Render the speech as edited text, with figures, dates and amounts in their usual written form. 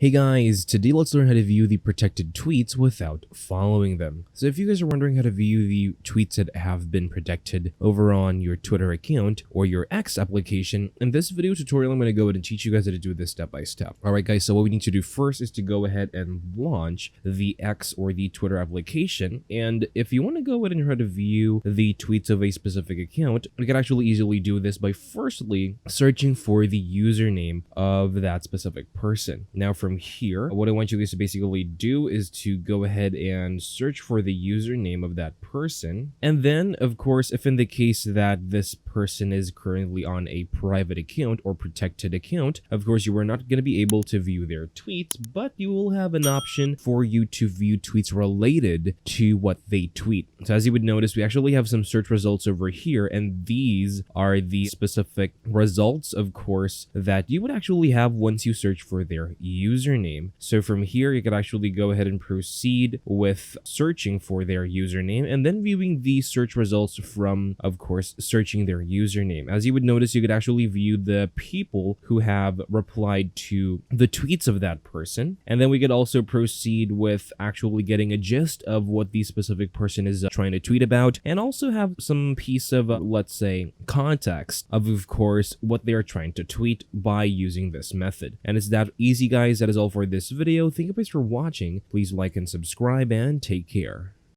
Hey guys, today let's learn how to view the protected tweets without following them. So if you guys are wondering how to view the tweets that have been protected over on your Twitter account or your X application, in this video tutorial I'm going to go ahead and teach you guys how to do this step by step. Alright guys, so what we need to do first is to go ahead and launch the X or the Twitter application. And if you want to go ahead and try to view the tweets of a specific account, you can actually easily do this by firstly searching for the username of that specific person. Now from here, what I want you guys to basically do is to go ahead and search for the username of that person. And then, of course, if in the case that this person is currently on a private account or protected account, of course, you are not going to be able to view their tweets, but you will have an option for you to view tweets related to what they tweet. So as you would notice, we actually have some search results over here, and these are the specific results, of course, that you would actually have once you search for their username. So from here, you could actually go ahead and proceed with searching for their username and then viewing the search results from, of course, searching their username. As you would notice, you could actually view the people who have replied to the tweets of that person. And then we could also proceed with actually getting a gist of what the specific person is trying to tweet about, and also have some piece of, let's say, context of course, what they are trying to tweet by using this method. And it's that easy, guys. That is all for this video. Thank you guys for watching. Please like and subscribe and take care.